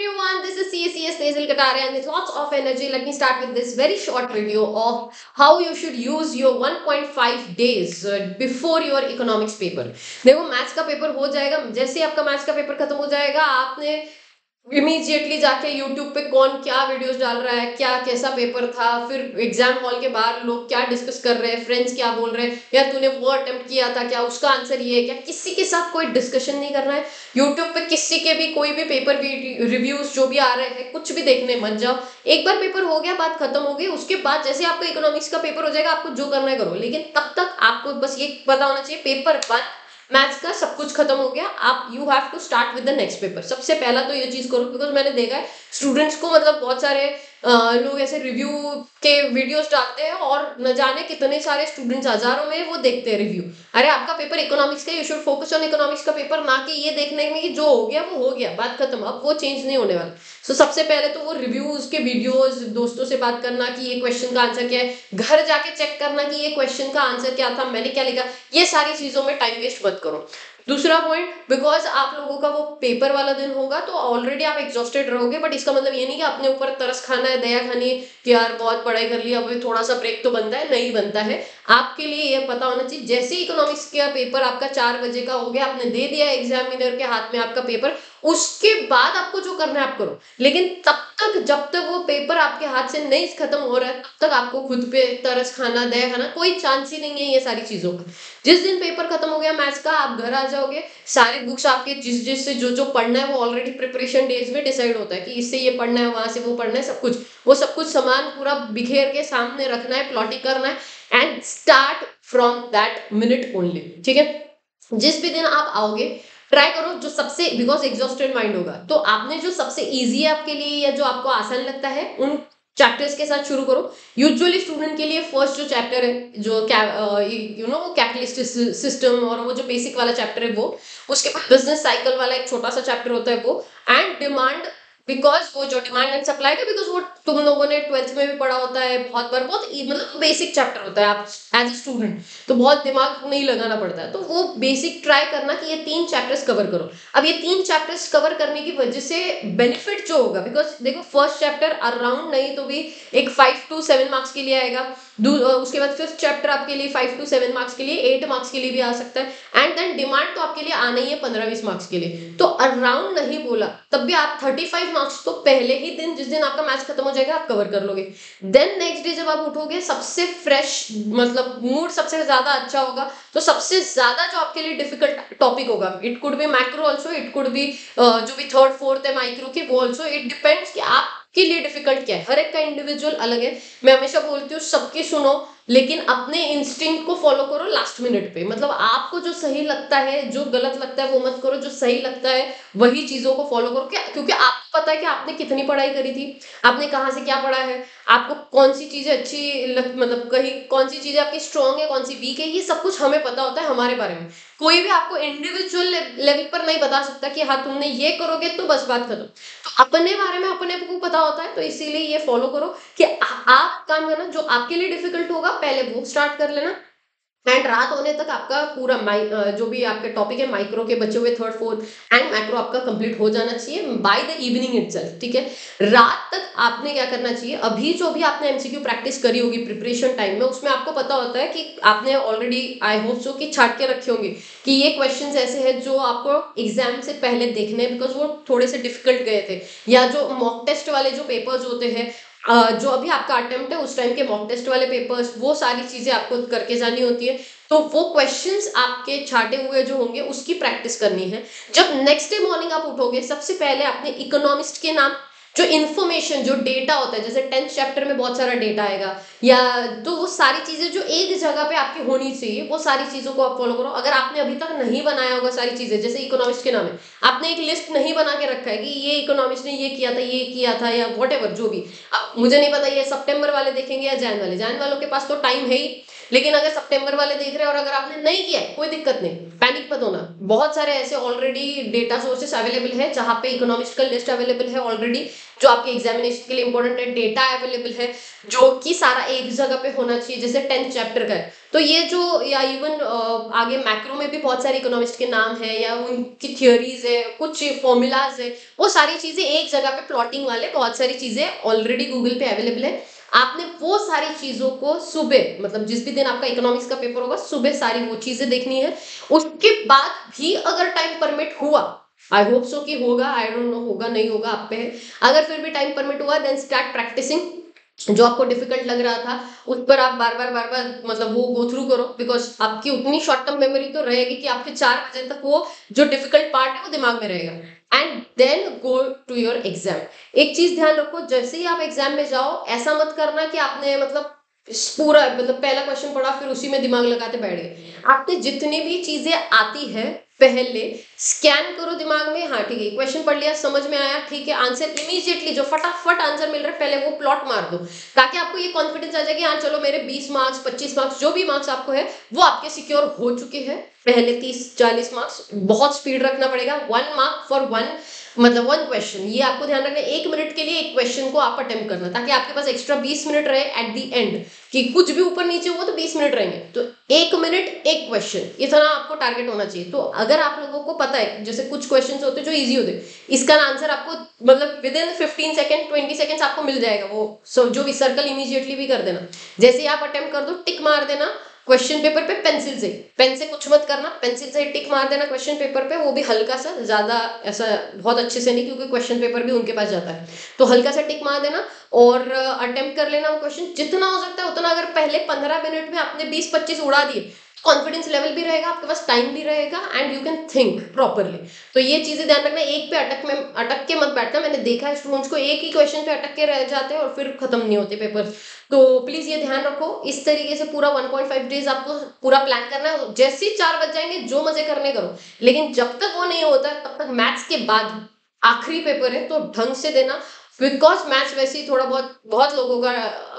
everyone, this is CACS Tezel Kataria and with lots of energy, let me start with this very short video of how you should use your 1.5 days before your economics paper. देखो maths का paper हो जाएगा, जैसे ही आपका maths का paper खत्म हो जाएगा आपने इमीडिएटली जाके यूट्यूब पे कौन क्या वीडियोस डाल रहा है, क्या कैसा पेपर था, फिर एग्जाम हॉल के बाहर लोग क्या डिस्कस कर रहे हैं, फ्रेंड्स क्या बोल रहे हैं, या तूने वो अटेम्प्ट किया था क्या, उसका आंसर ये है क्या, किसी के साथ कोई डिस्कशन नहीं करना है। यूट्यूब पे किसी के भी कोई भी पेपर रिव्यूज जो भी आ रहे हैं कुछ भी देखने मत जाओ। एक बार पेपर हो गया, बात खत्म हो गई, उसके बाद जैसे आपका इकोनॉमिक्स का पेपर हो जाएगा आपको जो करना है करो, लेकिन तब तक आपको बस ये पता होना चाहिए पेपर 1 मैथ्स का सब कुछ खत्म हो गया, आप you have to start with the next paper. सबसे पहला तो ये चीज करो, बिकॉज मैंने देखा है स्टूडेंट्स को मतलब बहुत सारे लोग ऐसे रिव्यू के वीडियोस डालते हैं और न जाने कितने सारे स्टूडेंट्स हजारों में वो देखते हैं रिव्यू। अरे आपका पेपर इकोनॉमिक्स का, you should focus on economics का पेपर, ना कि ये देखने में कि जो हो गया वो हो गया, बात खत्म, अब वो चेंज नहीं होने वाला। सो सबसे पहले तो वो रिव्यूज के वीडियोस, दोस्तों से बात करना कि ये क्वेश्चन का आंसर क्या है, घर जाके चेक करना कि ये क्वेश्चन का आंसर क्या था, मैंने क्या लिखा, ये सारी चीजों में टाइम वेस्ट मत करो। दूसरा पॉइंट, बिकॉज आप लोगों का वो पेपर वाला दिन होगा तो ऑलरेडी आप एग्जॉस्टेड रहोगे, बट इसका मतलब ये नहीं कि अपने ऊपर तरस खाना है, दया खानी है कि यार बहुत पढ़ाई कर लिया, अब थोड़ा सा ब्रेक तो बनता है, नहीं बनता है। आपके लिए ये पता होना चाहिए जैसे इकोनॉमिक्स का पेपर आपका 4 बजे का हो गया, आपने दे दिया एग्जामिनर के हाथ में आपका पेपर, उसके बाद आपको जो करना है आप करो, लेकिन तब तक जब तक वो पेपर आपके हाथ से नहीं खत्म हो रहा है तब तक आपको खुद पे तरस खाना, दया खाना कोई चांस ही नहीं है ये सारी चीजों का। जिस दिन पेपर खत्म हो गया मैथ्स का, आप घर आ जाओगे, सारी बुक्स आपके जिस जिस से जो जो पढ़ना है वो ऑलरेडी प्रिपरेशन डेज में डिसाइड होता है कि इससे ये पढ़ना है, वहां से वो पढ़ना है, सब कुछ वो सब कुछ सामान पूरा बिखेर के सामने रखना है, प्लॉटिंग करना है and start from that minute only. ठीक है, जिस भी दिन आप आओगे ट्राई करो जो सबसे, बिकॉज एग्जॉस्टेड माइंड होगा, तो आपने जो सबसे इजी है आपके लिए या जो आपको आसान लगता है उन चैप्टर्स के साथ शुरू करो। यूजुअली स्टूडेंट के लिए फर्स्ट जो चैप्टर है जो कैपिटलिस्ट सिस्टम और वो जो बेसिक वाला चैप्टर है वो, उसके बाद बिजनेस साइकिल वाला एक छोटा सा चैप्टर होता है वो, एंड डिमांड, बिकॉज वो जो डिमांड एंड सप्लाई का, बिकॉज वो तुम लोगों ने 12th में भी पढ़ा होता है बहुत बार, बहुत मतलब बेसिक चैप्टर होता है, आप एज ए स्टूडेंट तो बहुत दिमाग नहीं लगाना पड़ता है, तो वो बेसिक ट्राई करना कि ये 3 चैप्टर्स कवर करो। अब ये 3 चैप्टर्स कवर करने की वजह से बेनिफिट जो होगा, बिकॉज देखो फर्स्ट चैप्टर अराउंड नहीं तो भी एक 5 to 7 मार्क्स के लिए आएगा, उसके बाद फिफ्थ चैप्टर आपके लिए 5 to 7 मार्क्स के लिए, 8 मार्क्स के लिए भी आ सकता है, एंड देन डिमांड तो आपके लिए आना ही है 15-20 मार्क्स के लिए, तो अराउंड नहीं बोला तब भी आप 35 मार्क्स तो पहले ही दिन, जिस दिन आपका मैथ्स खत्म हो जाएगा आप कवर कर लोगे। देन नेक्स्ट डे जब आप उठोगे सबसे फ्रेश, मतलब मूड सबसे ज्यादा अच्छा होगा, तो सबसे ज्यादा जो आपके लिए डिफिकल्ट टॉपिक होगा, it could be macro also, it could be जो भी थर्ड फोर्थ है माइक्रो की वो ऑल्सो, इट डिपेंड्स कि आपके लिए डिफिकल्ट क्या है, हर एक का इंडिविजुअल अलग है। मैं हमेशा बोलती हूँ सबकी सुनो, लेकिन अपने इंस्टिंक्ट को फॉलो करो लास्ट मिनट पे, मतलब आपको जो सही लगता है, जो गलत लगता है वो मत करो, जो सही लगता है वही चीजों को फॉलो करो। क्या, क्योंकि आपको पता है कि आपने कितनी पढ़ाई करी थी, आपने कहाँ से क्या पढ़ा है, आपको कौन सी चीजें अच्छी मतलब कहीं कौन सी चीजें आपकी स्ट्रांग है, कौन सी वीक है, ये सब कुछ हमें पता होता है हमारे बारे में। कोई भी आपको इंडिविजुअल लेवल पर नहीं बता सकता कि हाँ तुमने ये करोगे तो बस बात खत्म, तो अपने बारे में अपने को पता होता है, तो इसीलिए ये फॉलो करो कि आप काम करना जो आपके लिए डिफिकल्ट होगा पहले वो स्टार्ट कर लेना, एंड रात होने तक आपका पूरा जो भी आपके टॉपिक है माइक्रो के बचे हुए थर्ड फोर्थ एंड मैक्रो आपका कंप्लीट हो जाना चाहिए बाय द इवनिंग इटसेल्फ। ठीक है, रात तक आपने क्या करना चाहिए, अभी जो भी आपने एमसीक्यू प्रैक्टिस करी होगी प्रिपरेशन टाइम में, उसमें आपको पता होता है कि आपने ऑलरेडी आई होप सो कि छाट के रखे होंगे कि ये क्वेश्चंस ऐसे हैं जो आपको एग्जाम से पहले देखने हैं, बिकॉज वो थोड़े से डिफिकल्ट गए थे, या जो मॉक टेस्ट वाले जो पेपर्स होते हैं, जो अभी आपका अटेम्प्ट है उस टाइम के मॉक टेस्ट वाले पेपर्स, वो सारी चीजें आपको करके जानी होती है, तो वो क्वेश्चंस आपके छाटे हुए जो होंगे उसकी प्रैक्टिस करनी है। जब नेक्स्ट डे मॉर्निंग आप उठोगे सबसे पहले अपने इकोनॉमिस्ट के नाम, जो इन्फॉर्मेशन जो डेटा होता है, जैसे 10th चैप्टर में बहुत सारा डेटा आएगा, या तो वो सारी चीजें जो एक जगह पे आपकी होनी चाहिए वो सारी चीजों को आप फॉलो करो। अगर आपने अभी तक नहीं बनाया होगा सारी चीजें, जैसे इकोनॉमिस्ट के नाम है आपने एक लिस्ट नहीं बना के रखा है कि ये इकोनॉमिस्ट ने ये किया था, ये किया था, या वॉट जो भी, अब मुझे नहीं पता ये सितंबर वाले देखेंगे या जैन वाले, जैन वालों के पास तो टाइम है ही, लेकिन अगर सितंबर वाले देख रहे हैं और अगर आपने नहीं किया है, कोई दिक्कत नहीं, पैनिक मत होना। बहुत सारे ऐसे ऑलरेडी डेटा सोर्सेस अवेलेबल है जहाँ पे इकोनॉमिक्स लिस्ट अवेलेबल है ऑलरेडी, जो आपके एग्जामिनेशन के लिए इंपॉर्टेंट है। डेटा अवेलेबल है जो कि सारा एक जगह पे होना चाहिए, जैसे 10th चैप्टर का है। तो ये जो, या इवन आगे मैक्रो में भी बहुत सारे इकोनॉमिस्ट के नाम है या उनकी थियोरीज है, कुछ फॉर्मूलाज है, वो सारी चीजें एक जगह पे प्लॉटिंग वाले बहुत सारी चीजें ऑलरेडी गूगल पे अवेलेबल है। आपने वो सारी चीजों को सुबह, मतलब जिस भी दिन आपका इकोनॉमिक्स का पेपर होगा, सुबह सारी वो चीजें देखनी है। उसके बाद भी अगर टाइम परमिट हुआ, आई होप सो कि होगा, आई डोंट नो होगा नहीं होगा आप पे है, अगर फिर भी टाइम परमिट हुआ देन स्टार्ट प्रैक्टिसिंग। जो आपको डिफिकल्ट लग रहा था उस पर आप बार बार मतलब वो गो थ्रू करो, बिकॉज आपकी उतनी शॉर्ट टर्म मेमोरी तो रहेगी कि आपके 4 बजे तक वो जो डिफिकल्ट पार्ट है वो दिमाग में रहेगा। And then go to your exam. एक चीज ध्यान रखो, जैसे ही आप एग्जाम में जाओ, ऐसा मत करना कि आपने मतलब पूरा मतलब पहला क्वेश्चन पढ़ा फिर उसी में दिमाग लगाते बैठ गए। आपने जितनी भी चीजें आती है पहले स्कैन करो दिमाग में, हाँ ठीक है क्वेश्चन पढ़ लिया, समझ में आया, ठीक है, आंसर इमीडिएटली जो फटाफट आंसर मिल रहा है पहले वो प्लॉट मार दो, ताकि आपको ये कॉन्फिडेंस आ जाए कि हाँ चलो मेरे 20 मार्क्स 25 मार्क्स जो भी मार्क्स आपको है वो आपके सिक्योर हो चुके हैं। पहले 30-40 मार्क्स, बहुत स्पीड रखना पड़ेगा, 1 मार्क फॉर 1 मतलब 1 क्वेश्चन, ये आपको ध्यान रखना है। 1 मिनट के लिए एक क्वेश्चन को आप अटेम्प्ट करना, ताकि आपके पास एक्स्ट्रा 20 मिनट रहे एट दी एंड, कि कुछ भी ऊपर नीचे हुआ तो 20 मिनट रहेंगे, तो 1 मिनट एक क्वेश्चन, इतना आपको टारगेट होना चाहिए। तो अगर आप लोगों को पता है जैसे कुछ क्वेश्चंस होते हैं जो इजी होते हैं, इसका आंसर आपको मतलब विद इन 15 सेकंड 20 सेकंड्स आपको मिल जाएगा, वो जो भी सर्कल इमीडिएटली भी कर देना, जैसे ही आप अटेम्प्ट कर दो टिक मार देना क्वेश्चन पेपर पे, पेंसिल से, पेन से कुछ मत करना, पेंसिल से टिक मार देना क्वेश्चन पेपर पे, वो भी हल्का सा, ज्यादा ऐसा बहुत अच्छे से नहीं, क्योंकि क्वेश्चन पेपर भी उनके पास जाता है, तो हल्का सा टिक मार देना और अटेम्प्ट कर लेना वो क्वेश्चन जितना हो सकता है उतना। अगर पहले 15 मिनट में आपने 20-25 उड़ा दिए, कॉन्फिडेंस लेवल भी रहेगा, आपके पास टाइम भी रहेगा and you can think properly. तो ये चीजें ध्यान रखना, एक पे अटक के मत बैठना। मैंने देखा है स्टूडेंट्स को एक ही क्वेश्चन पे अटक के रह जाते हैं और फिर खत्म नहीं होते पेपर। तो प्लीज ये ध्यान रखो, इस तरीके से पूरा 1.5 डेज आपको पूरा प्लान करना है। जैसे ही 4 बज जाएंगे जो मजे करने करो, लेकिन जब तक वो नहीं होता तब तक मैथ्स के बाद आखिरी पेपर है तो ढंग से देना, बिकॉज मैथ्स वैसे ही थोड़ा बहुत बहुत लोगों का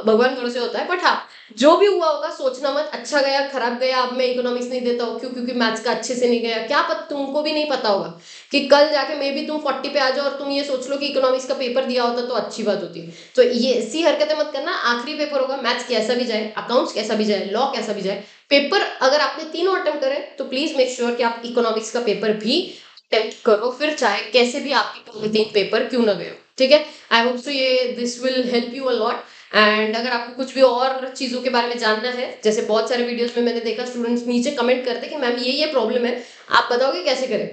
भगवान भरोसे होता है, बट हाँ जो भी हुआ होगा सोचना मत अच्छा गया खराब गया, अब मैं इकोनॉमिक्स नहीं देता हूँ क्योंकि मैथ्स का अच्छे से नहीं गया, क्या पता, तुमको भी नहीं पता होगा कि कल जाके मे भी तुम 40 पे आ जाओ और तुम ये सोच लो कि इकोनॉमिक्स का पेपर दिया होता तो अच्छी बात होती। तो ये ऐसी हरकतें मत करना, आखिरी पेपर होगा, मैथ्स कैसा भी जाए, अकाउंट्स कैसा भी जाए, लॉ कैसा भी जाए, पेपर अगर आपने तीनों अटेम्प्ट करे तो प्लीज मेक श्योर कि आप इकोनॉमिक्स का पेपर भी अटेम्प्ट करो, फिर चाहे कैसे भी आपके पहले 3 पेपर क्यों ना गए हो, ठीक है। आई होप सो ये this will help you a lot. And अगर आपको कुछ भी और चीज़ों के बारे में जानना है, जैसे बहुत सारे वीडियोस में मैंने देखा स्टूडेंट्स नीचे कमेंट करते कि मैम ये प्रॉब्लम है, आप बताओगे कैसे करें,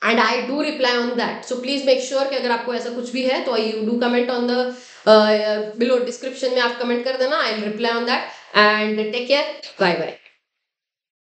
and I do reply on that. So please make sure कि अगर आपको ऐसा कुछ भी है तो you do comment on the below, description में आप कमेंट कर देना, I will reply on that. And take care, bye bye.